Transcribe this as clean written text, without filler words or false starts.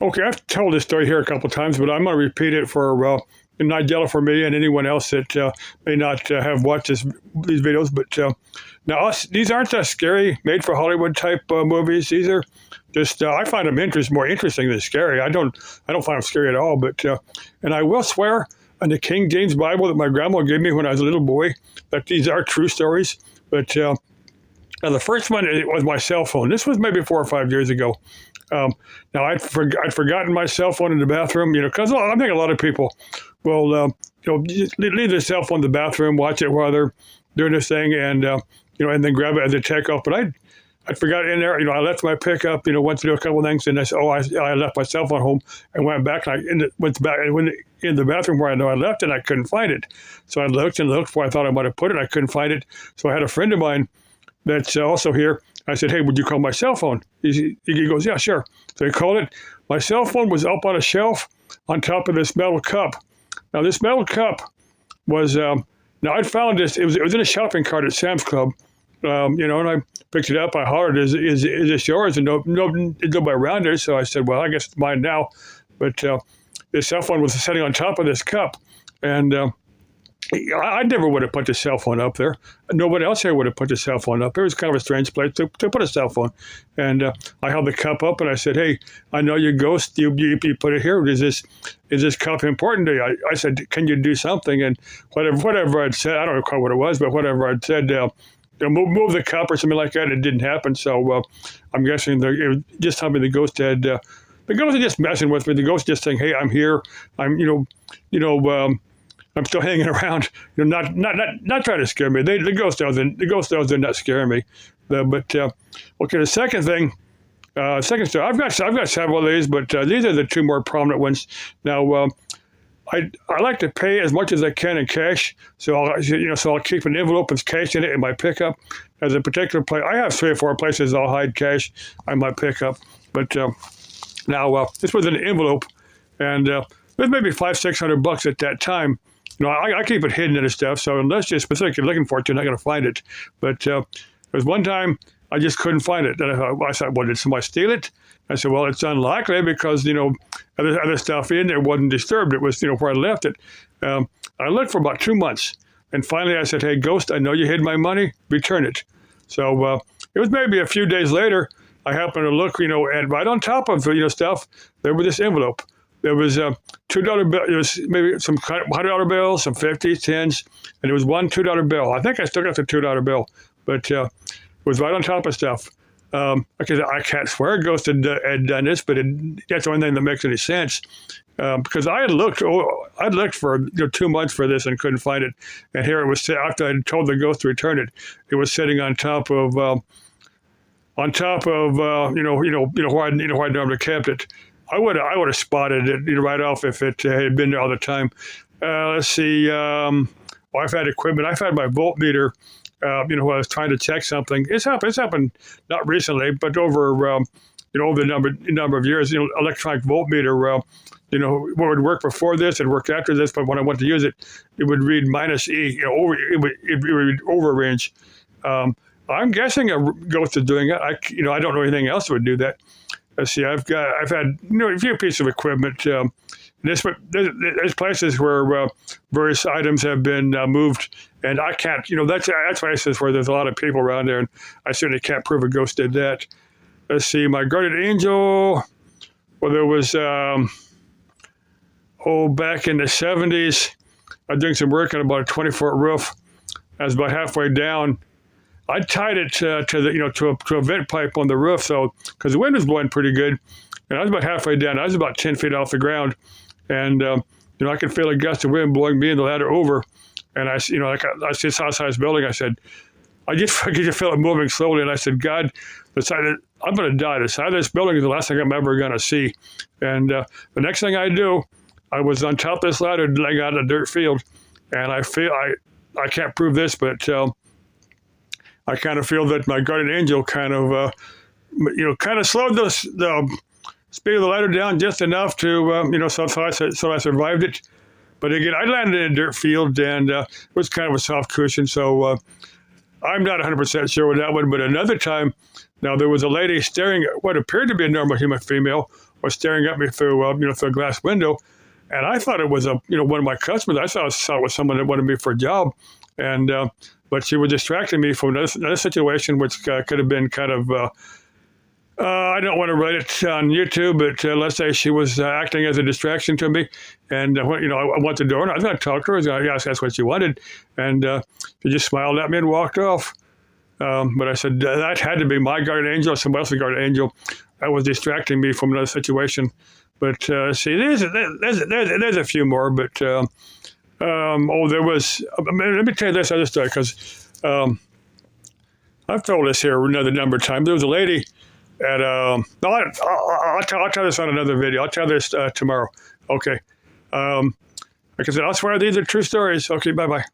Okay, I've told this story here a couple of times, but I'm going to repeat it for Nigella, for me, and anyone else that may not have watched these videos. But now, these aren't scary, made for Hollywood type movies. These are just I find them more interesting than scary. I don't find them scary at all. But and I will swear on the King James Bible that my grandma gave me when I was a little boy that these are true stories. But now the first one, it was my cell phone. This was maybe 4 or 5 years ago. Um, Now I'd forgotten my cell phone in the bathroom, because I think a lot of people will, just leave their cell phone in the bathroom, watch it while they're doing this thing, and and then grab it as they take off. But I forgot it in there. I left my pickup. Went to do a couple of things, and I said, "Oh, I left my cell phone home." And went back, and went back and went in the bathroom where I know I left it. And I couldn't find it, so I looked and looked where I thought I might have put it. I couldn't find it, so I had a friend of mine that's also here. I said, "Hey, would you call my cell phone?" He goes, "Yeah, sure." So he called it. My cell phone was up on a shelf on top of this metal cup. Now, this metal cup was, now I'd found this, it was in a shopping cart at Sam's Club, and I picked it up. I hollered, is this yours? And nobody around it. So I said, well, I guess it's mine now. But this cell phone was sitting on top of this cup. And I never would have put the cell phone up there. Nobody else here would have put the cell phone up there. It was kind of a strange place to put a cell phone. And I held the cup up and I said, "Hey, I know you're a ghost. You put it here. Is this cup important to you?" I said, "Can you do something?" And whatever I'd said, I don't recall what it was, but whatever I'd said, move the cup or something like that. It didn't happen. So I'm guessing it was just something the ghost had. The ghost was just messing with me. The ghost just saying, "Hey, I'm here. I'm I'm still hanging around, not trying to scare me. The ghost knows they're not scaring me. Okay, the second thing, second story. I've got several of these, but these are the two more prominent ones. Now, I like to pay as much as I can in cash, so I'll keep an envelope with cash in it in my pickup. As a particular place, I have 3 or 4 places I'll hide cash on my pickup. But now this was an envelope, and it was maybe $500-600 at that time. I keep it hidden and stuff, so unless you're specifically looking for it, you're not going to find it. But there was one time I just couldn't find it. And I thought, well, did somebody steal it? I said, well, it's unlikely because, other stuff in there wasn't disturbed. It was, where I left it. I looked for about 2 months. And finally I said, "Hey, ghost, I know you hid my money. Return it." So it was maybe a few days later, I happened to look, and right on top of, stuff, there was this envelope. There was a $2 bill. There was maybe some $100 bills, some 50s, 10s, and there was one $2 bill. I think I still got the $2 bill, but it was right on top of stuff. I can't swear a ghost had done this, but that's the only thing that makes any sense. Because I'd looked for 2 months for this and couldn't find it, and here it was. After I told the ghost to return it, it was sitting on top of where I normally kept it. I would have spotted it right off if it had been there all the time. Let's see. I've had equipment. I've had my voltmeter. When I was trying to check something. It's happened not recently, but over the number of years. Electronic voltmeter. What would work before this and work after this, but when I went to use it, it would read -E. It would overrange. I'm guessing a ghost is doing it. I don't know anything else that would do that. Let's see. I've had a few pieces of equipment. There's places where various items have been moved, and I can't. That's places where there's a lot of people around there, and I certainly can't prove a ghost did that. Let's see. My guardian angel. Well, there was back in the 70s, I was doing some work on about a 20-foot roof. I was about halfway down. I tied it to a vent pipe on the roof, so because the wind was blowing pretty good, and I was about halfway down. I was about 10 feet off the ground, and I could feel a gust of wind blowing me and the ladder over. And I see this house building. I said, I just could feel it moving slowly, and I said, God, I'm going to die. The side of this building is the last thing I'm ever going to see. And the next thing I do, I was on top of this ladder, laying out in a dirt field, and I can't prove this, but I kind of feel that my guardian angel kind of slowed the speed of the ladder down just enough to, so I survived it. But again, I landed in a dirt field, and it was kind of a soft cushion, so I'm not 100% sure with that one. But another time, Now, there was a lady staring at what appeared to be a normal human female, was staring at me through, through a glass window, and I thought it was one of my customers. I thought it was someone that wanted me for a job, and but she was distracting me from another situation, which could have been kind of. I don't want to write it on YouTube, but let's say she was acting as a distraction to me, and I went to the door, and I was going to talk to her. I asked that's what she wanted, and she just smiled at me and walked off. But I said that had to be my guardian angel or somebody else's guardian angel that was distracting me from another situation. But see, there's a few more. But there was. Let me tell you this other story because I've told this here another number of times. There was a lady at. I'll tell this on another video. I'll tell this tomorrow. Okay. Like I said, I'll swear these are true stories. Okay. Bye bye.